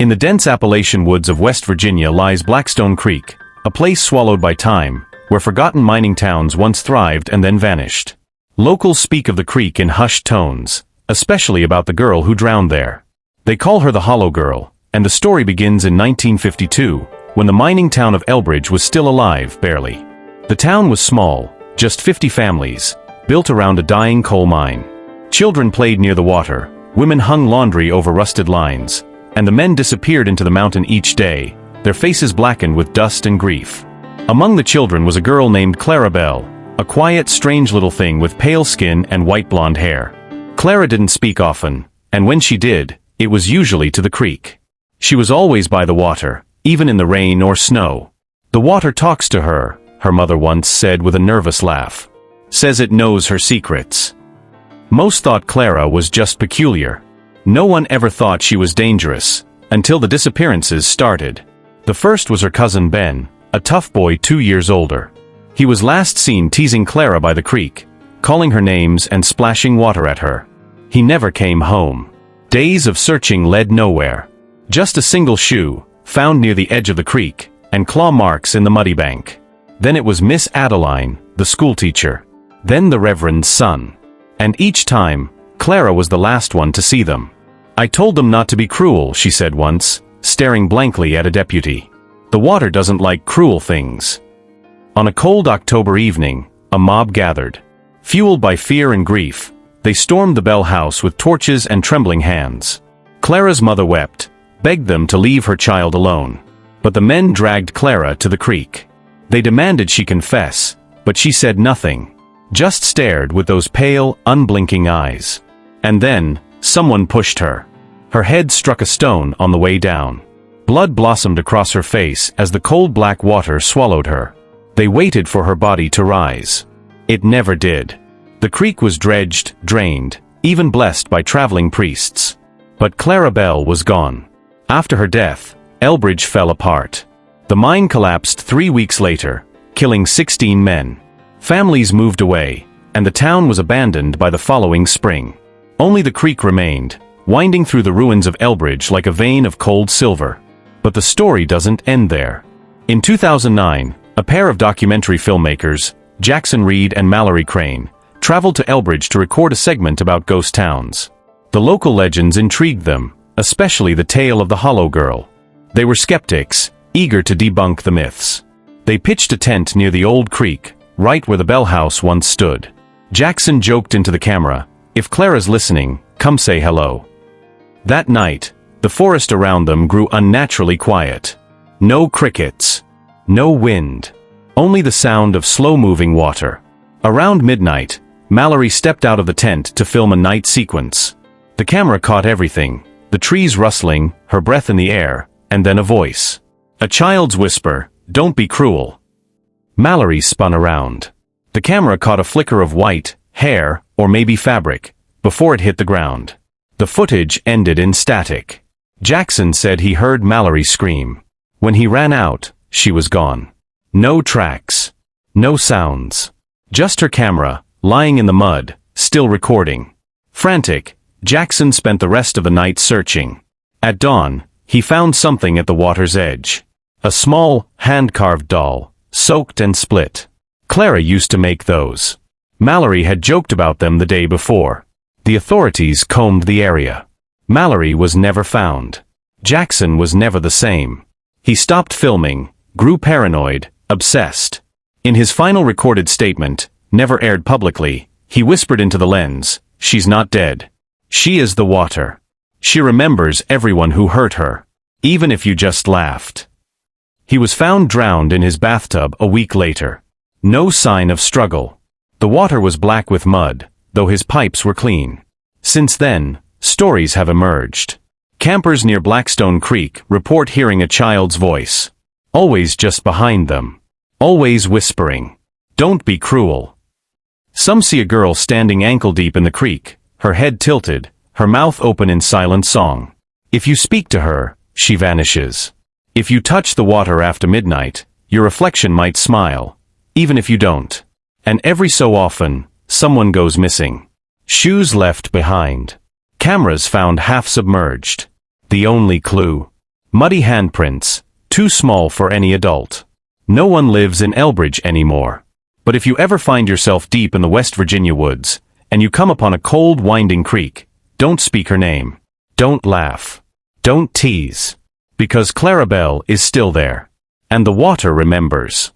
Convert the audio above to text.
In the dense Appalachian woods of West Virginia lies Blackstone Creek, a place swallowed by time, where forgotten mining towns once thrived and then vanished. Locals speak of the creek in hushed tones, especially about the girl who drowned there. They call her the Hollow Girl, and the story begins in 1952, when the mining town of Elbridge was still alive, barely. The town was small, just 50 families, built around a dying coal mine. Children played near the water, women hung laundry over rusted lines, and the men disappeared into the mountain each day, their faces blackened with dust and grief. Among the children was a girl named Clara Bell, a quiet, strange little thing with pale skin and white blonde hair. Clara didn't speak often, and when she did, it was usually to the creek. She was always by the water, even in the rain or snow. "The water talks to her," her mother once said with a nervous laugh. "Says it knows her secrets." Most thought Clara was just peculiar. No one ever thought she was dangerous, until the disappearances started. The first was her cousin Ben, a tough boy 2 years older. He was last seen teasing Clara by the creek, calling her names and splashing water at her. He never came home. Days of searching led nowhere. Just a single shoe, found near the edge of the creek, and claw marks in the muddy bank. Then it was Miss Adeline, the schoolteacher. Then the Reverend's son. And each time, Clara was the last one to see them. "I told them not to be cruel," she said once, staring blankly at a deputy. "The water doesn't like cruel things." On a cold October evening, a mob gathered. Fueled by fear and grief, they stormed the Bell house with torches and trembling hands. Clara's mother wept, begged them to leave her child alone. But the men dragged Clara to the creek. They demanded she confess, but she said nothing, just stared with those pale, unblinking eyes. And then, someone pushed her. Her head struck a stone on the way down. Blood blossomed across her face as the cold black water swallowed her. They waited for her body to rise. It never did. The creek was dredged, drained, even blessed by traveling priests. But Clara Bell was gone. After her death, Elbridge fell apart. The mine collapsed 3 weeks later, killing 16 men. Families moved away, and the town was abandoned by the following spring. Only the creek remained, winding through the ruins of Elbridge like a vein of cold silver. But the story doesn't end there. In 2009, a pair of documentary filmmakers, Jackson Reed and Mallory Crane, traveled to Elbridge to record a segment about ghost towns. The local legends intrigued them, especially the tale of the Hollow Girl. They were skeptics, eager to debunk the myths. They pitched a tent near the old creek, right where the Bell house once stood. Jackson joked into the camera, "If Clara's listening, come say hello." That night, the forest around them grew unnaturally quiet. No crickets. No wind. Only the sound of slow-moving water. Around midnight, Mallory stepped out of the tent to film a night sequence. The camera caught everything, the trees rustling, her breath in the air, and then a voice. A child's whisper, "Don't be cruel." Mallory spun around. The camera caught a flicker of white, hair, or maybe fabric, before it hit the ground. The footage ended in static. Jackson said he heard Mallory scream. When he ran out, she was gone. No tracks. No sounds. Just her camera, lying in the mud, still recording. Frantic, Jackson spent the rest of the night searching. At dawn, he found something at the water's edge. A small, hand-carved doll, soaked and split. Clara used to make those. Mallory had joked about them the day before. The authorities combed the area. Mallory was never found. Jackson was never the same. He stopped filming, grew paranoid, obsessed. In his final recorded statement, never aired publicly, he whispered into the lens, "She's not dead. She is the water. She remembers everyone who hurt her, even if you just laughed." He was found drowned in his bathtub a week later. No sign of struggle. The water was black with mud, though his pipes were clean. Since then, stories have emerged. Campers near Blackstone Creek report hearing a child's voice. Always just behind them. Always whispering, "Don't be cruel." Some see a girl standing ankle-deep in the creek, her head tilted, her mouth open in silent song. If you speak to her, she vanishes. If you touch the water after midnight, your reflection might smile, even if you don't. And every so often, someone goes missing. Shoes left behind. Cameras found half submerged. The only clue. Muddy handprints, too small for any adult. No one lives in Elbridge anymore. But if you ever find yourself deep in the West Virginia woods, and you come upon a cold, winding creek, don't speak her name. Don't laugh. Don't tease. Because Clara Bell is still there. And the water remembers.